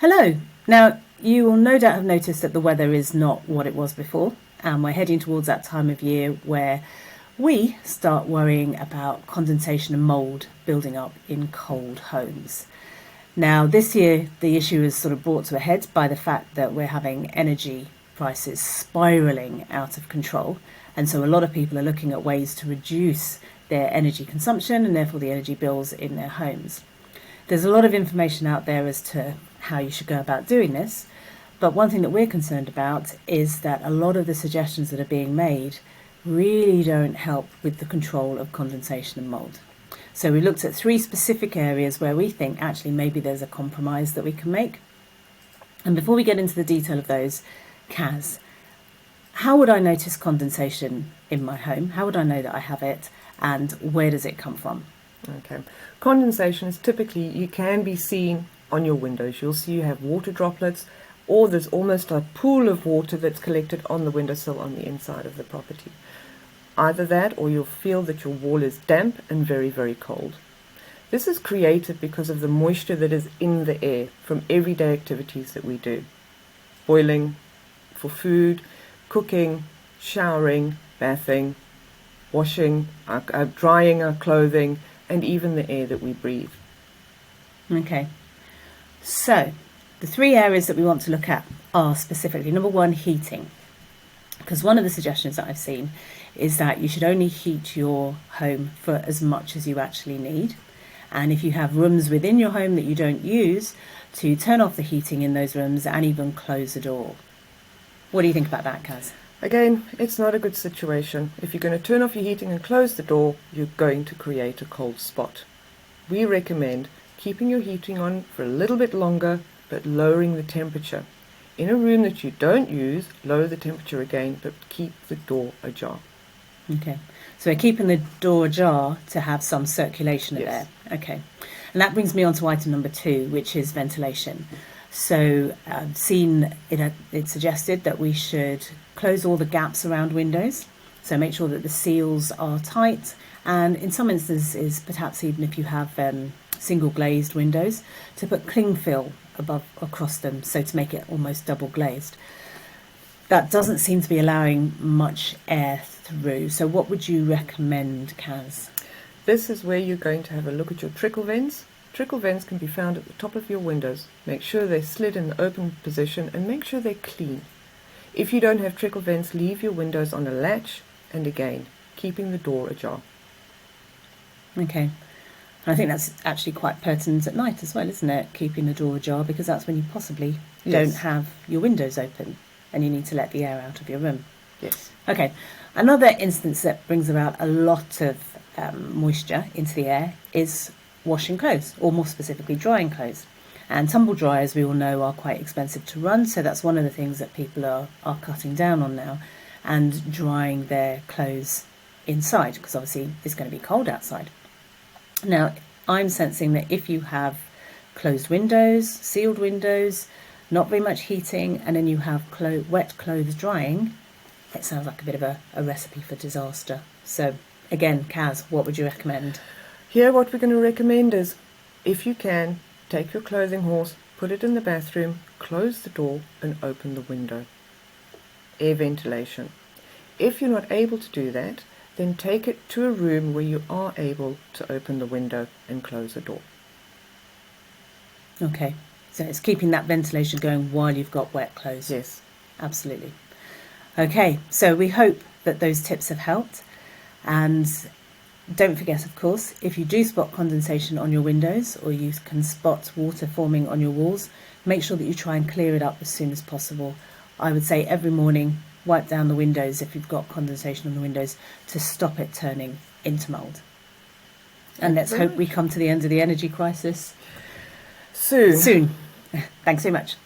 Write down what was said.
Hello. Now, you will no doubt have noticed that the weather is not what it was before, and we're heading towards that time of year where we start worrying about condensation and mould building up in cold homes. Now, this year, the issue is sort of brought to a head by the fact that we're having energy prices spiralling out of control, and so a lot of people are looking at ways to reduce their energy consumption and therefore the energy bills in their homes. There's a lot of information out there as to how you should go about doing this, but one thing that we're concerned about is that a lot of the suggestions that are being made really don't help with the control of condensation and mould. So we looked at 3 specific areas where we think actually maybe there's a compromise that we can make. And before we get into the detail of those, Kaz, how would I notice condensation in my home? How would I know that I have it, and where does it come from? Okay. Condensation is typically, you can be seen on your windows. You'll see you have water droplets, or there's almost a pool of water that's collected on the windowsill on the inside of the property. Either that, or you'll feel that your wall is damp and very, very cold. This is created because of the moisture that is in the air from everyday activities that we do. Boiling for food, cooking, showering, bathing, washing, drying our clothing, and even the air that we breathe. Okay, so the 3 areas that we want to look at are specifically, number 1, heating. Because one of the suggestions that I've seen is that you should only heat your home for as much as you actually need. And if you have rooms within your home that you don't use, to turn off the heating in those rooms and even close the door. What do you think about that, Kaz? Again, it's not a good situation. If you're going to turn off your heating and close the door, you're going to create a cold spot. We recommend keeping your heating on for a little bit longer, but lowering the temperature. In a room that you don't use, lower the temperature again, but keep the door ajar. Okay, so we're keeping the door ajar to have some circulation of air. Okay, and that brings me on to item number 2, which is ventilation. So I've seen it suggested that we should close all the gaps around windows, so make sure that the seals are tight, and in some instances, perhaps even if you have single glazed windows, to put cling film across them, so to make it almost double glazed. That doesn't seem to be allowing much air through, so what would you recommend, Kaz? This is where you're going to have a look at your trickle vents. Trickle vents can be found at the top of your windows. Make sure they're slid in the open position and make sure they're clean. If you don't have trickle vents, leave your windows on a latch, and again, keeping the door ajar. Okay, and I think that's actually quite pertinent at night as well, isn't it? Keeping the door ajar, because that's when you possibly don't have your windows open and you need to let the air out of your room. Yes. Okay, another instance that brings about a lot of moisture into the air is washing clothes, or more specifically drying clothes. And tumble dryers, we all know, are quite expensive to run, so that's one of the things that people are cutting down on now, and drying their clothes inside, because obviously it's going to be cold outside. Now, I'm sensing that if you have closed windows, sealed windows, not very much heating, and then you have wet clothes drying, it sounds like a bit of a recipe for disaster. So again, Kaz, what would you recommend? Here, what we're going to recommend is, if you can, take your clothing horse, put it in the bathroom, close the door and open the window. Air ventilation. If you're not able to do that, then take it to a room where you are able to open the window and close the door. Okay, so it's keeping that ventilation going while you've got wet clothes. Yes. Absolutely. Okay, so we hope that those tips have helped, and don't forget, of course, if you do spot condensation on your windows, or you can spot water forming on your walls, make sure that you try and clear it up as soon as possible. I would say every morning, wipe down the windows if you've got condensation on the windows, to stop it turning into mould. And let's hope we come to the end of the energy crisis soon. Thanks so much.